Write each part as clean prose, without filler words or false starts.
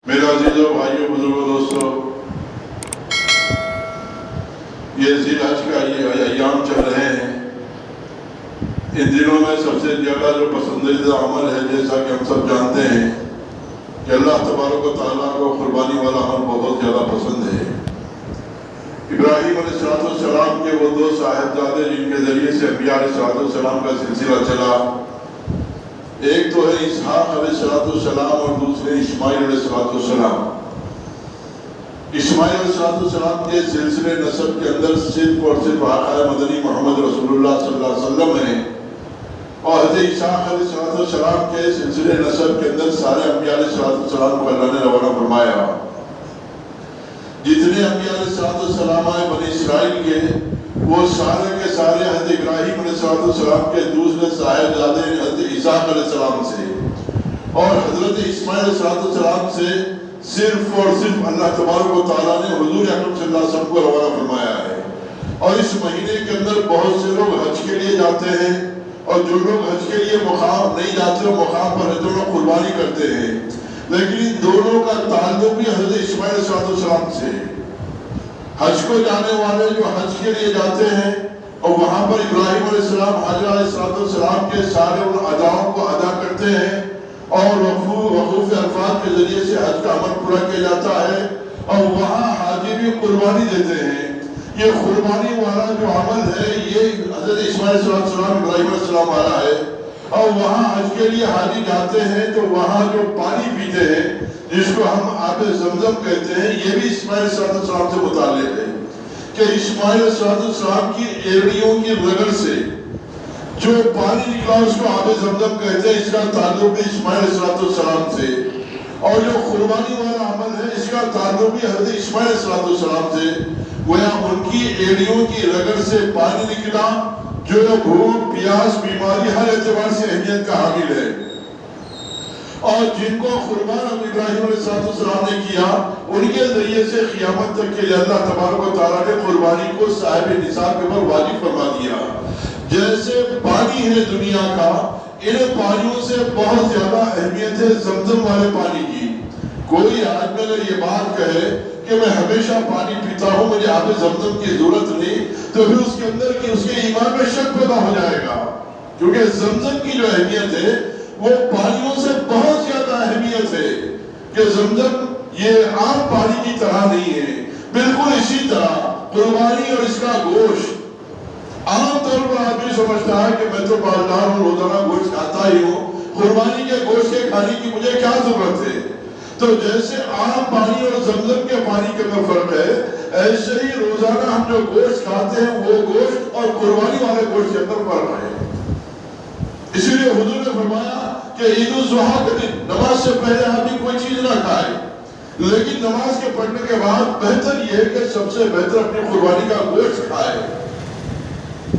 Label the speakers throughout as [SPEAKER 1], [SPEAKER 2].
[SPEAKER 1] میرے عزیزوں، بھائیوں، بزرگوں، دوستوں، یہ ذی الحج کا یہ ایام چل رہے ہیں۔ ان دنوں میں سب سے زیادہ جو پسندیدہ عمل ہے، جیسا کہ ہم سب جانتے ہیں کہ اللہ تبارک و تعالیٰ کو قربانی والا عمل بہت زیادہ پسند ہے۔ ابراہیم علیہ السلام کے وہ دو صاحبزادے جن کے ذریعے سے انبیاء علیہ السلام کا سلسلہ چلا، ایک تو ہے اسحاق علیہ السلام اور دوسرے اسماعیل علیہ السلام۔ اسماعیل علیہ السلام کے سلسلے نسب کے اندر صرف اور صرف آقا مدنی محمد رسول اللہ صلی اللہ علیہ وسلم ہیں، اور حضرت اسحاق علیہ السلام کے سلسلے نسب کے اندر سارے انبیاء علیہ السلام کو اللہ نے روانہ فرمایا۔ جتنے انبیاء علیہ السلام آئے بنی اسرائیل کے، وہ سارے کے سارے حضرت ابراہیم علیہ السلام کے دوسرے صاحبزادے حضرت اسحاق علیہ السلام سے، اور حضرت اسماعیل علیہ السلام سے صرف اور صرف اللہ تبارک و تعالیٰ نے حضور اکرم صلی اللہ علیہ وسلم کو روانہ فرمایا ہے۔ اور اس مہینے کے اندر بہت سے لوگ حج کے لیے جاتے ہیں، اور جو لوگ حج کے لیے مقام نہیں جاتے وہ مقام پر رہتے لوگ قربانی کرتے ہیں، لیکن ان دونوں کا تعلق بھی حضرت اسماعیل علیہ السلام سے۔ حج کو جانے والے جو حج کے لیے جاتے ہیں اور وہاں پر ابراہیم علیہ السلام، حاجرہ علیہ السلام کے سارے ان اداؤں کو ادا کرتے ہیں، اور وقوف عرفات کے ذریعے سے حج کا عمل پورا کیا جاتا ہے، اور وہاں حاجی بھی قربانی دیتے ہیں۔ یہ قربانی والا جو عمل ہے یہ حضرت اسماعیل علیہ السلام، ابراہیم علیہ السلام والا ہے۔ اور وہاں حج کے لیے حاجی جاتے ہیں تو وہاں جو پانی پیتے ہیں جس کو ہم آب زمزم کہتے ہیں، یہ بھی اسماعیل علیہ السلام سے متعلق ہے کہ اسماعیل علیہ السلام کی ایڑیوں کی رگڑ سے جو پانی نکلا اس کو آب زمزم کہتے ہیں، اس کا تعلق بھی اسماعیل علیہ السلام سے۔ اور جو قربانی والا عمل ہے اس کا تعلق بھی حضرت اسماعیل علیہ السلام سے، گویا ان کی ایڑیوں کی رگڑ سے پانی نکلا جو بھوک، پیاس، بیماری ہر اعتبار سے اہمیت کا حامل ہے۔ اور جن کو قربان ابراہیم علیہ السلام نے کیا، ان کے ذریعے سے قیامت تک کے لیے اللہ تبارک و تعالیٰ نے قربانی کو صاحب نصاب کے پر واجب فرما دیا۔ جیسے پانی ہے دنیا کا، ان پانیوں سے بہت زیادہ اہمیت ہے زمزم والے پانی کی۔ کوئی آدمی اگر یہ بات کہے کہ میں ہمیشہ پانی پیتا ہوں، مجھے آب زمزم کی ضرورت نہیں، تو پھر اس کے اندر کی اس کے ایمان میں شک پیدا ہو جائے گا، کیونکہ زمزم کی جو اہمیت ہے وہ پانیوں سے بہت زیادہ اہمیت ہے کہ زمزم یہ عام پانی کی طرح نہیں ہے۔ بالکل اسی طرح قربانی اور اس کا گوشت، عام طور پر آدمی سمجھتا ہے کہ میں تو مالدار ہوں، روزانہ گوشت کھاتا ہی ہوں، قربانی کے گوشت کے کھانے کی مجھے کیا ضرورت ہے؟ تو جیسے عام پانی اور زمزم کے پانی کے میں فرق ہے، ایسے ہی روزانہ ہم جو گوشت کھاتے ہیں وہ گوشت اور قربانی والے گوشت کے اندر فرق ہے۔ اسی لیے حضور نے فرمایا کہ عید الاضحیٰ کے دن نماز سے پہلے آدمی کوئی چیز نہ کھائے، لیکن نماز کے پڑھنے کے بعد بہتر یہ ہے کہ سب سے بہتر اپنی قربانی کا گوشت کھائے۔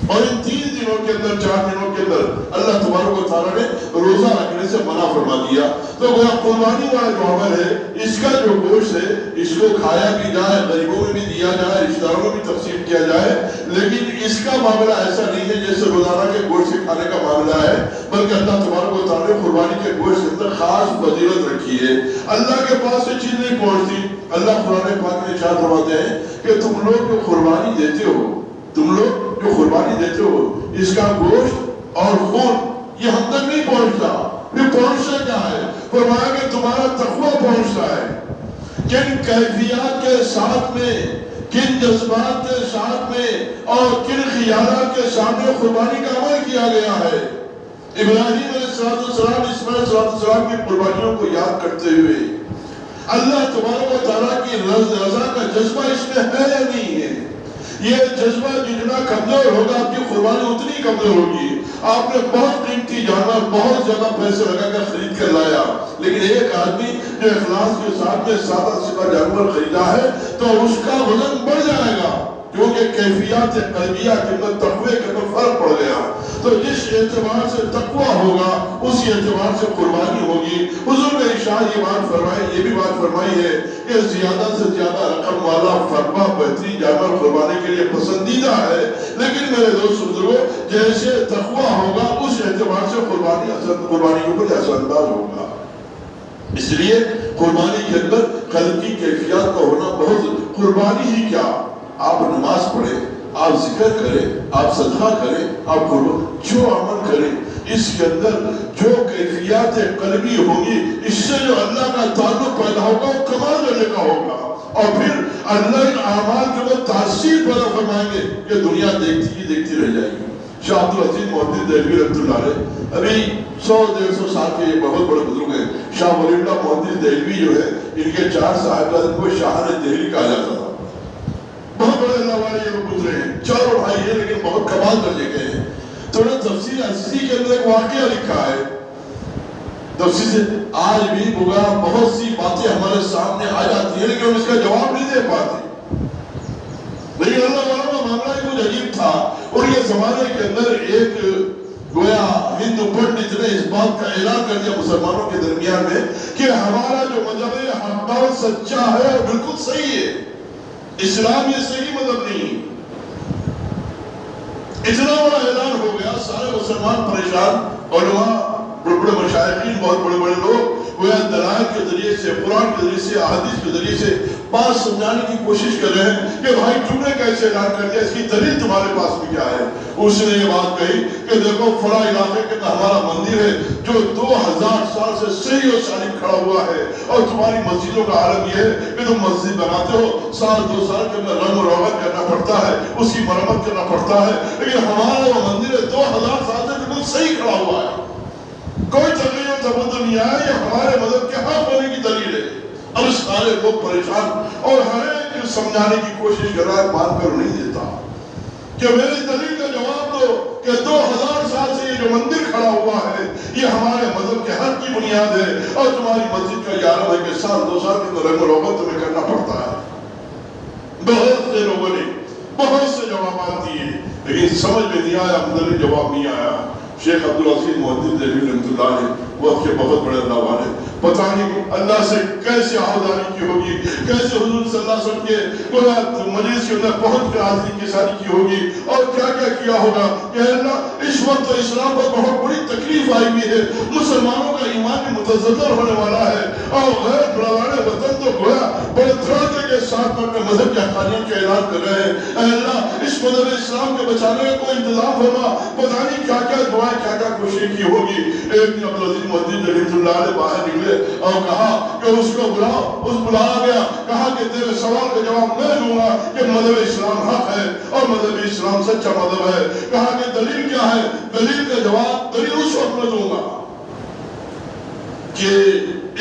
[SPEAKER 1] اور ان 3 دنوں کے اندر، 4 دنوں کے اندر اللہ تبارک و تعالیٰ نے روزہ رکھنے سے منع فرما دیا۔ تو وہ قربانی والا جو عمل ہے، اس کا جو گوشت ہے اس کو کھایا بھی جائے، غریبوں میں بھی دیا جائے، رشتہ داروں میں بھی تقسیم کیا جائے، لیکن اس کا معاملہ ایسا نہیں ہے جیسے روزانہ کے گوشت کے کھانے کا معاملہ ہے، بلکہ اللہ تبارک و تعالیٰ نے قربانی کے گوشت کے اندر خاص فضیلت رکھی ہے۔ اللہ کے پاس یہ چیز نہیں پہنچتی۔ اللہ قرآن پاک میں ارشاد فرماتے ہیں کہ تم لوگ جو قربانی دیتے ہو، تم لوگ جو قربانی دیتے ہو، اس کا گوشت اور خون یہ ہم تک نہیں پہنچتا۔ پھر پہنچتا کیا ہے؟ فرمایا کہ تمہارا تقویٰ پہنچتا ہے۔ کن کیفیات کے ساتھ میں، کن جذبات کے ساتھ میں اور کن خیالات کے سامنے قربانی کا عمل کیا گیا ہے۔ ابراہیم علیہ السلام، اسماعیل علیہ السلام کی قربانیوں کو یاد کرتے ہوئے اللہ تبارک و تعالیٰ کی رضا کا جذبہ اس میں ہے یا نہیں ہے؟ یہ جذبہ جتنا کمزور ہوگا آپ کی قربانی اتنی کمزور ہوگی۔ آپ نے بہت قیمتی جانور بہت زیادہ پیسے لگا کر خرید کر لایا، لیکن ایک آدمی جو اخلاص کے ساتھ میں سادہ سادہ جانور خریدا ہے تو اس کا وزن بڑھ جائے گا، کیونکہ کیفیات قلبیہ کے اندر تقوی کے اندر فرق پڑ گیا۔ تو جس اعتبار سے تقوی ہوگا اسی اعتبار سے قربانی ہوگی۔ حضور نے ارشاد یہ بھی بات فرمائی ہے کہ زیادہ سے زیادہ رقم والا فرما بہترین جانور قربانی کے لیے پسندیدہ ہے، لیکن میرے دوست بزرگوں جیسے تقوی ہوگا اس اعتبار سے قربانی کے اوپر اثر انداز ہوگا۔ اس لیے قربانی کے اندر قلب کی کیفیات کا ہونا بہت، قربانی ہی کیا، آپ نماز پڑھیں، آپ ذکر کریں، آپ صدقہ کریں، آپ جو عمل کریں، اس کے اندر جو کیفیات قلبی ہوگی، اس سے جو اللہ کا تعلق پیدا ہوگا وہ کمال کرنے کا ہوگا، اور پھر اللہ ان اعمال کے اوپر تاثیر پیدا فرمائیں گے کہ دنیا دیکھتی ہی دیکھتی رہ جائے گی۔ شاہ عبدالعزیز محدث دہلوی رحمۃ اللہ علیہ ابھی 100-150 سال کے یہ بہت بڑے بزرگ ہیں۔ شاہ ولی اللہ محدث دہلوی جو ہے، ان کے 4 صاحبزادے کو شاہان دہلی کہا جاتا تھا۔ بہت بڑے اللہ والے یہ لوگ گزرے ہیں، 4 بھائی ہیں لیکن بہت کمال درجے کے ہیں۔ تو انہوں نے تفسیر عزیزی کے اندر ایک واقعہ لکھا ہے، تفسیر سے آج بھی بہت سی باتیں ہمارے سامنے آ جاتی ہیں لیکن ہم اس کا جواب نہیں دے پاتے، لیکن اللہ والوں کا معاملہ ہی کچھ عجیب تھا۔ اور یہ زمانے کے اندر ایک گویا ہندو پنڈت نے اس بات کا اعلان کر دیا مسلمانوں کے درمیان میں کہ ہمارا جو مذہب ہے حقدار سچا ہے اور بالکل صحیح ہے، اسلام یہ صحیح مذہب نہیں۔ اتنا بڑا اعلان ہو گیا، سارے مسلمان پریشان، علماء، بڑے بڑے مشائخین، بہت بڑے بڑے لوگ گویا دلائل کے ذریعے سے، قرآن کے ذریعے سے، احادیث کے ذریعے سے بات سمجھانے کی کوشش کر رہے ہیں کہ بھائی تم نے کیسے اعلان کر دیا، اس کی دلیل تمہارے پاس بھی کیا ہے؟ اس نے یہ بات کہی کہ دیکھو فلاں علاقے کے اندر ہمارا مندر ہے جو 2000 سال سے صحیح و سالم کھڑا ہوا ہے، اور تمہاری مسجدوں کا عالم یہ ہے کہ تم مسجد بناتے ہو، سال 2 سال کے اندر رنگ و روغن کرنا پڑتا ہے، اس کی مرمت کرنا پڑتا ہے، لیکن ہمارا وہ مندر ہے 2000 سال سے بالکل صحیح کھڑا ہوا ہے، کوئی تغیر و تبدل نہیں آیا، یہ ہمارے مذہب کے حق ہونے کی دلیل ہے۔ اب سارے لوگ پریشان، اور ہر ایک سمجھانے کی کوشش کر رہا ہے، مان کر نہیں دیتا کہ میری دلیل کا جواب دو کہ 2000 سال سے یہ جو مندر کھڑا ہوا ہے یہ ہمارے مذہب کے حق کی بنیاد ہے، اور تمہاری مسجد کا یہ عالم ہے کہ سال 2 سال کے اندر رنگ و روغن تمہیں کرنا پڑتا ہے۔ بہت سے لوگوں نے بہت سے جوابات دیے لیکن سمجھ میں نہیں آیا، مدنی جواب نہیں آیا۔ شیخ عبدالعزیز محدث دہلوی رحمۃ اللہ علیہ وقت کے بہت بڑے اللہ والے، پتہ نہیں اللہ سے کیسے آہداری کی ہوگی، کیسے حضور صلی اللہ علیہ وسلم کے مجلس کے اندر پہنچ کر حاضری کی ساری کی ہوگی، اور کیا کیا کیا ہوگا کہ اللہ اس وقت تو اسلام پر بہت بڑی تکلیف آئی ہوئی ہے، مسلمانوں کا ایمان بھی متزلزل ہونے والا ہے، اور غیر برادران وطن تو گویا بڑے دھڑکے کے ساتھ اپنے مذہب کی حقانیت کا اعلان کر رہے ہیں۔ اے اللہ اس مذہب اسلام کے بچانے کا کوئی انتظام فرما، پتہ نہیں کیا کیا دعائیں کیا کیا کوشش کی ہوگی۔ ایک دن عبدالعزیز محدث رحمۃ اللہ علیہ باہر نکلے اور کہا کہ اس کو بلاؤ، اس بلایا گیا، کہا کہ تیرے سوال کا جواب میں دوں گا کہ مذہب اسلام حق ہے اور مذہب اسلام سچا مذہب ہے۔ کہا کہ دلیل کیا ہے؟ دلیل کا جواب دلیل اس وقت میں دوں گا کہ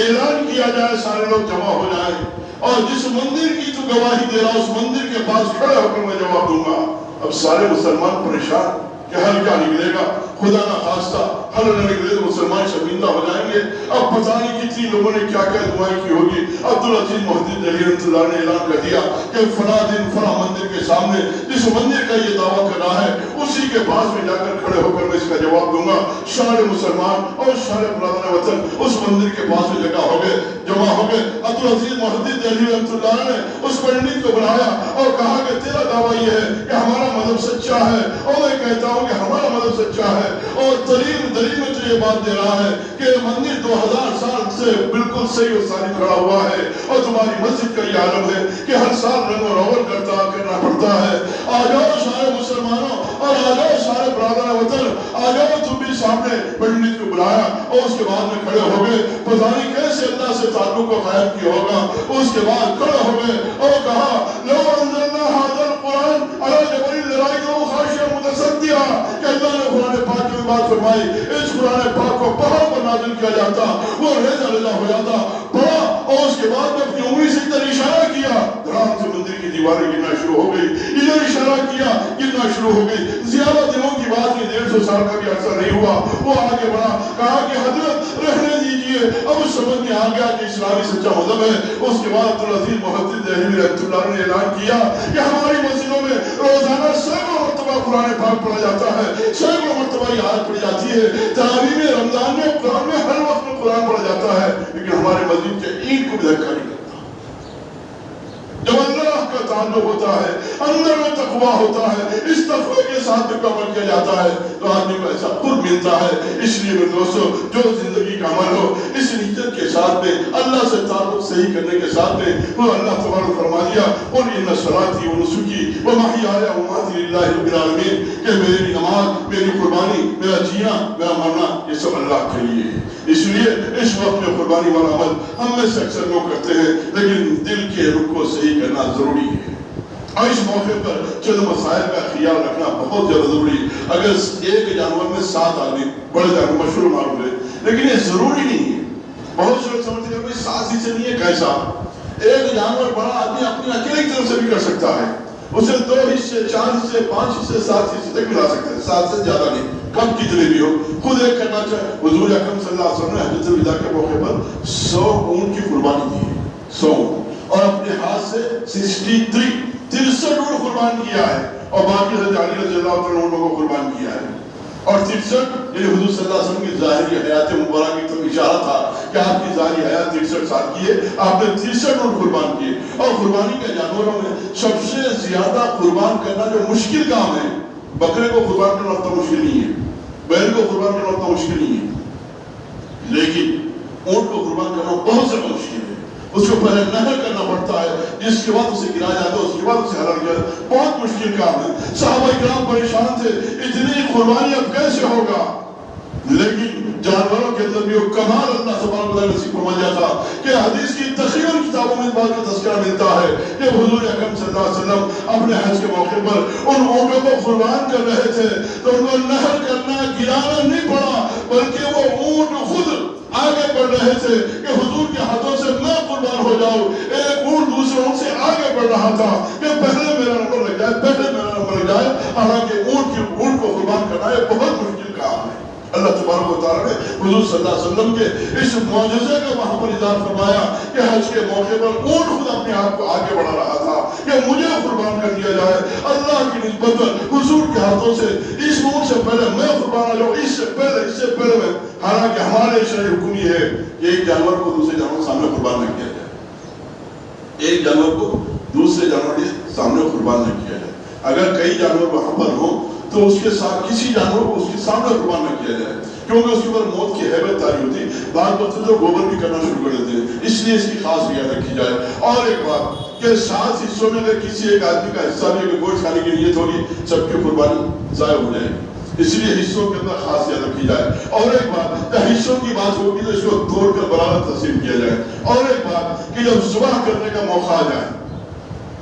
[SPEAKER 1] اعلان کیا جائے، سارے لوگ جمع ہو جائیں، اور جس مندر کی تو گواہی دے رہا اس مندر کے پاس کھڑے ہو کر میں جواب دوں گا۔ اب سارے مسلمان پریشان کہ حل کیا نکلے گا، خدا نہ خواستہ حل نہ نکلے تو مسلمان شرمندہ ہو جائیں گے۔ اب پتہ نہیں کتنی لوگوں نے کیا کیا دعائیں کی ہوگی۔ عبدالعزیز محدث دہلوی رحمۃ اللہ نے اعلان کر دیا کہ فلاں دن فلاں مندر کے سامنے جس مندر کا یہ دعویٰ کر رہا ہے اسی کے پاس میں جا کر کھڑے ہو کر میں اس کا جواب دوں گا۔ سارے مسلمان اور سارے برادران وطن اس مندر کے پاس میں جگہ ہو گئے، جمع ہو گئے۔ عبدالعزیز محدث دہلوی رحمۃ اللہ نے اس پنڈت کو بلایا اور کہا کہ تیرا دعویٰ یہ ہے کہ ہمارا مذہب سچا ہے، اور میں کہتا ہوں کہ ہمارا مذہب سچا ہے، اور دلیل میں تو یہ بات دے رہا ہے کہ مندر 2000 سال سے بالکل صحیح و سالم کھڑا ہوا ہے، اور تمہاری مسجد کا یہ عالم ہے کہ ہر سال رنگ و روغن کرنا پڑتا ہے۔ آ جاؤ سارے مسلمانوں، اور آ جاؤ سارے برادران وطن، آ جاؤ تم بھی سامنے۔ پنڈت کو بلایا اور اس کے بعد میں کھڑے ہو گئے، پتہ نہیں کیسے اللہ سے تعلق کو قائم کیا ہوگا۔ اس کے بعد کھڑے ہو گئے اور کہا لو انزلنا هذا القرآن على جبل لرأيته خاشعا متصدعا، کہ اللہ نے قرآن پاک میں بات فرمائی، اس قرآن پاک کو پہاڑ پر نازل کیا جاتا، وہ ریزہ ریزہ ہو جاتا، پڑھا، اور اس کے بعد میں اپنی انگلی سے ادھر اشارہ کیا، دھڑام سے مندر کی دیواریں گرنا شروع ہو گئی، ادھر اشارہ کیا، گرنا شروع ہو گئی۔ زیادہ دنوں کی بات کی، 150 سال کا بھی عرصہ نہیں ہوا، وہ آگے بڑھا، کہا کہ حضرت رہنے دیجئے، اب اس سمجھ میں آ گیا کہ اسلامی سچا مذہب ہے۔ اس کے بعد عبدالعزیز محدث دہلوی رحمۃ اللہ نے اعلان کیا کہ ہماری مسجدوں میں روزانہ سینکڑوں مرتبہ قرآن پاک پڑھا جاتا ہے، سینکڑوں مرتبہ یہ آیت پڑھی جاتی ہے، تراویح میں، رمضان میں، قرآن میں، ہر وقت میں قرآن پڑھا جاتا ہے، لیکن ہمارے مسجد کے اینٹ کو بھی دھکا نہیں کرتا۔ جب اللہ کا تعلق ہوتا ہے، اندر میں تقویٰ ہوتا ہے، اس تقوی کے ساتھ جب عمل کیا جاتا ہے تو آدمی کو ایسا خود ملتا ہے۔ اس لیے میرے دوستو، جو زندگی کا عمل ہو اس نیت کے ساتھ میں، اللہ سے تعلق صحیح کرنے کے ساتھ میں، وہ اللہ تبارک فرما دیا قل ان صلاتی و نسکی و محیای و مماتی للہ رب العالمین، کہ میری نماز، میری قربانی، میرا جینا، میرا مرنا، یہ سب اللہ کے لیے ہے۔ اس لیے اس وقت میں قربانی والا عمل ہم میں سے اکثر لوگ کرتے ہیں، لیکن دل کے رخ کو صحیح کرنا ضروری ہے۔ اور اس موقع پر چند مسائل کا خیال رکھنا بہت زیادہ ضروری ہے۔ اگر ایک جانور میں 7 آدمی، بڑے جانور مشہور معروف ہے، لیکن یہ ضروری نہیں ہے۔ بہت سے لوگ سمجھتے ہیں کہ 7 ہی سے نہیں ہے، کیسا؟ ایک جانور بڑا آدمی اپنی اکیلے کی طرف سے بھی کر سکتا ہے، اسے 2 حصے، 4 حصے، 5 حصے، 7 حصے تک ملا سکتے ہیں، 7 سے زیادہ نہیں، کم کتنے بھی ہو، خود ایک کرنا چاہے۔ حضور اکرم صلی اللہ علیہ وسلم نے حجۃ الوداع کے موقع پر 100 اونٹ کی قربانی دی ہے، 100 اونٹ، اور اپنے ہاتھ سے 63 اونٹ قربان کیا ہے، اور باقی حضرت علی رضی اللہ عنہ اونٹوں کو قربان کیا ہے۔ اور 63 یعنی حضور صلی اللہ علیہ وسلم کی ظاہری حیات مبارکہ کی طرف اشارہ تھا کہ آپ کی ظاہری حیات 63 سال کی ہے، آپ نے 63 اونٹ قربان کیے۔ اور قربانی کے جانوروں میں سب سے زیادہ قربان کرنا جو مشکل کام ہے، بکرے کو قربان کرنا اتنا مشکل نہیں ہے، بیل کو قربان کرنا اتنا مشکل نہیں ہے، لیکن اونٹ کو قربان کرنا بہت زیادہ مشکل ہے۔ اس کو پہلے نہر کرنا پڑتا ہے، جس کے بعد اسے گرایا جاتا ہے، اس کے بعد اسے حلال کیا جاتا ہے، بہت مشکل کام ہے۔ صحابہ کرام پریشان تھے، اتنی قربانی اب کیسے ہوگا؟ لیکن جانوروں کے اندر بھی وہ کمال اللہ سبحانہ وتعالی نے نصیب فرما دیا تھا کہ حدیث کی تقریباً کتابوں میں بات کا تذکرہ ملتا ہے کہ حضور اکرم صلی اللہ علیہ وسلم اپنے حج کے موقع پر ان اونٹوں کو قربان کر رہے تھے تو ان کو نہر کرنا، گرانا نہیں پڑا، بلکہ وہ اونٹ خود آگے بڑھ رہے تھے کہ حضور کے ہاتھوں سے میں قربان ہو جاؤں۔ ایک اونٹ دوسرے اونٹ سے آگے بڑھ رہا تھا کہ پہلے میرا نمبر لگ جائے، پہلے میرا نمبر لگ جائے، حالانکہ اونٹ کو قربان کرنا یہ بہت مشکل کام ہے۔ اللہ تبارک و تعالیٰ نے حضور صلی اللہ علیہ وسلم کے اس معجزے کا وہاں پر اظہار فرمایا کہ حج کے موقع پر اونٹ خود اپنے آپ کو آگے بڑھا رہا تھا کہ مجھے قربان کر دیا جائے، اللہ کی نسبت حضور کے ہاتھوں سے اس اونٹ سے پہلے میں قربان ہو جاؤں، اس سے پہلے میں۔ حالانکہ ہمارے شرعی حکم یہ ہے کہ ایک جانور کو دوسرے جانور کے سامنے قربان نہ کیا جائے، ایک جانور کو دوسرے جانور کے سامنے قربان نہ کیا جائے۔ اگر کئی جانور وہاں پر ہوں تو اس کے ساتھ کسی جانور کو اس کے سامنے قربان نہ کیا جائے، کیونکہ اس کے اوپر موت کی ہیبت تاری ہوتی ہے۔ بعض وقت تو گوبر بھی کرنا شروع کر دیتے ہیں، اس لیے اس کی خاص رعایت رکھی جائے۔ اور ایک بات کہ 7 حصوں میں اگر کسی ایک آدمی کا حصہ بھی اگر گوشت کھانے کی نیت ہوگی، سب کی قربانی ضائع ہو جائے گی، اس لیے حصوں کے اندر خاص یاد رکھی جائے۔ اور ایک بات کہ حصوں کی بات ہوگی تو اس کو توڑ کر برابر تقسیم کیا جائے۔ اور ایک بات کہ جب ذبح کرنے کا موقع آ جائے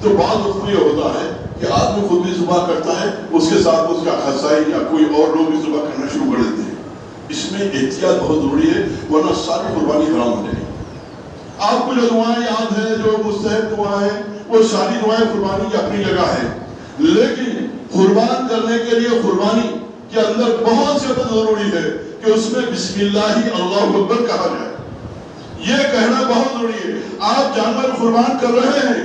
[SPEAKER 1] تو بعض وقت یہ ہوتا ہے کہ آدمی خود بھی ذبح کرتا ہے، اس کے ساتھ اس کا خصائی یا کوئی اور لوگ بھی ذبح کرنا شروع کر دیتے ہیں۔ اس میں احتیاط بہت ضروری ہے، ورنہ ساری قربانی حرام ہو جائے گی۔ آپ کو جو دعائیں یاد ہیں، جو مستحب دعائیں ہیں، وہ ساری دعائیں قربانی کی اپنی جگہ ہے، لیکن قربان کرنے کے لیے قربانی کے اندر بہت زیادہ ضروری ہے کہ اس میں بسم اللہ اللہ اکبر کہا جائے۔ یہ کہنا بہت ضروری ہے۔ آپ جانور قربان کر رہے ہیں،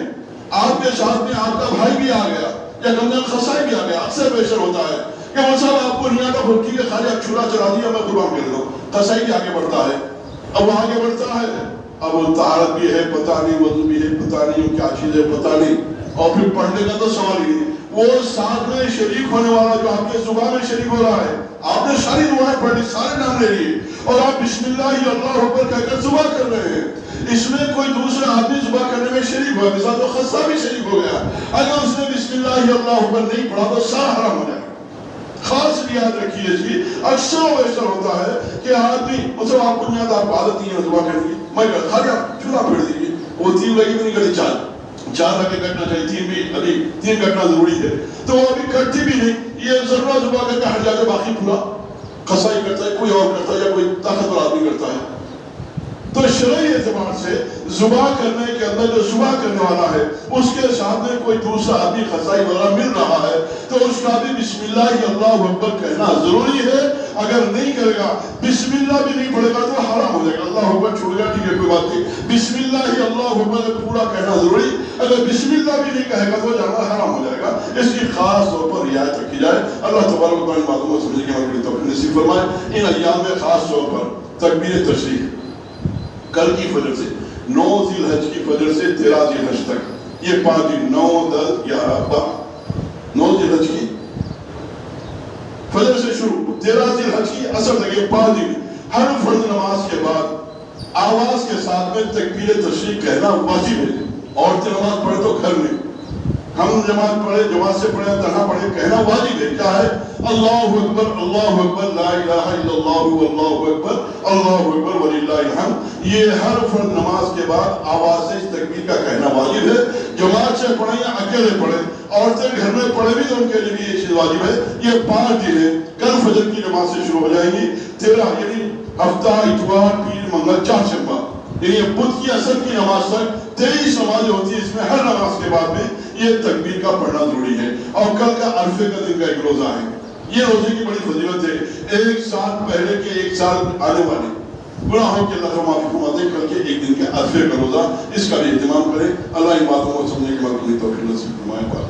[SPEAKER 1] آپ کے ساتھ میں آپ کا بھائی بھی آ گیا یا کمزور خصائی بھی آ گیا، اکثر بیشتر ہوتا ہے کہ وہ صاحب آپ کو نہیں آتا بھٹی کے خالی آپ چھوڑا چلا دیا میں قربان کر دوں، خصائی بھی آگے بڑھتا ہے۔ اب وہ آگے بڑھتا ہے، اب وہ طہارت بھی ہے پتہ نہیں، وضو بھی ہے پتہ نہیں، کیا چیز ہے پتہ نہیں، اور پھر پڑھنے کا تو سوال ہی نہیں۔ وہ ساتھ میں شریک ہونے والا جو آپ کے صبح میں شریک ہو رہا ہے، آپ نے ساری دعائیں پڑھ لی، سارے نام لے لیے، اور آپ بسم اللہ اللہ اکبر کہہ کر صبح کر رہے ہیں۔ اس میں کوئی دوسرا آدمی صبح کرنے میں شریک ہوا، مثال تو خصہ بھی شریک ہو گیا، اگر اس نے بسم اللہ اللہ اکبر نہیں پڑھا تو سارا حرام ہو جائے گا۔ خاص یاد رکھیے اس کی، اکثر و بیشتر ہوتا ہے کہ آدمی مطلب آپ کو یاد آپ عادت نہیں ہے صبح کرنے کی، میں خالی آپ چولہا پھیڑ دیجیے، وہ 3 لگی بھی نہیں کرتی، 4 لگے کٹنا چاہیے، 3 بھی ابھی 3 کٹنا ضروری ہے، تو وہ ابھی کٹتی بھی نہیں، یہ ضرورہ صبح کر کے ہٹ جاتے، باقی پورا خصائی کرتا ہے، کوئی اور کرتا ہے یا کوئی طاقتور آدمی کرتا ہے۔ تو شرعی اعتبار سے ذبح کرنے کے اندر جو ذبح کرنے والا ہے اس کے سامنے کوئی دوسرا آدمی خصائی وغیرہ مل رہا ہے تو اس کا بھی بسم اللہ اللہ اکبر کہنا ضروری ہے۔ اگر نہیں کرے گا، بسم اللہ بھی نہیں پڑھے گا تو حرام ہو جائے گا، اللہ اکبر چھوڑ گیا ٹھیک ہے کوئی بات نہیں، بسم اللہ اللہ اکبر پورا کہنا ضروری، اگر بسم اللہ بھی نہیں کہے گا تو جانور حرام ہو جائے گا۔ اس کی خاص طور پر رعایت رکھی جائے۔ اللہ تبارک و تعالیٰ باتوں کو سمجھنے کی ہماری توفیق نصیب فرمائے۔ ان ایام میں خاص طور پر تکبیر تشریق کل کی فجر سے 9 ذی الحج کی فجر سے 13 ذی الحج تک یہ 5 دن 9 10 11 12 9 ذی الحج کی فجر سے شروع 13 ذی الحج کی اثر تک یہ 5 دن ہر فرض نماز کے بعد آواز کے ساتھ میں تکبیر تشریق کہنا واجب ہے. عورتیں نماز پڑھے تو گھر میں، ہم جماعت پڑھے جماعت سے پڑھے تنہا پڑھے کہنا واجب ہے. کیا ہے؟ اللہ اکبر لا الہ الا اللہ واللہ اکبر وللہ الحمد. یہ ہر فرض نماز کے بعد آواز سے اس تکبیر کا کہنا واجب ہے. جماعت سے پڑھیں یا اکیلے پڑھیں، عورتیں گھر میں پڑھے بھی تو ان کے لیے بھی یہ چیز واجب ہے. یہ 5 دن ہے. کل فجر کی نماز سے شروع ہو جائیں گی. 13 یعنی ہفتہ اتوار پیر منگل 4 شنبہ یعنی بدھ کی اثر کی نماز تک 23 نمازیں ہوتی ہے. اس میں ہر نماز کے بعد میں یہ تکبیر کا پڑھنا ضروری ہے. اور کل کا عرفے کا دن کا ایک روزہ ہے. یہ روزے کی بڑی فضیلت ہے. 1 سال پہلے کے 1 سال آنے والے گناہوں کے اللہ کا معافی فرما دے. کل کے 1 دن کے عرفے کا روزہ، اس کا بھی اہتمام کریں. اللہ ان باتوں کو سمجھنے کے بعد توفیق نصیب فرمائے.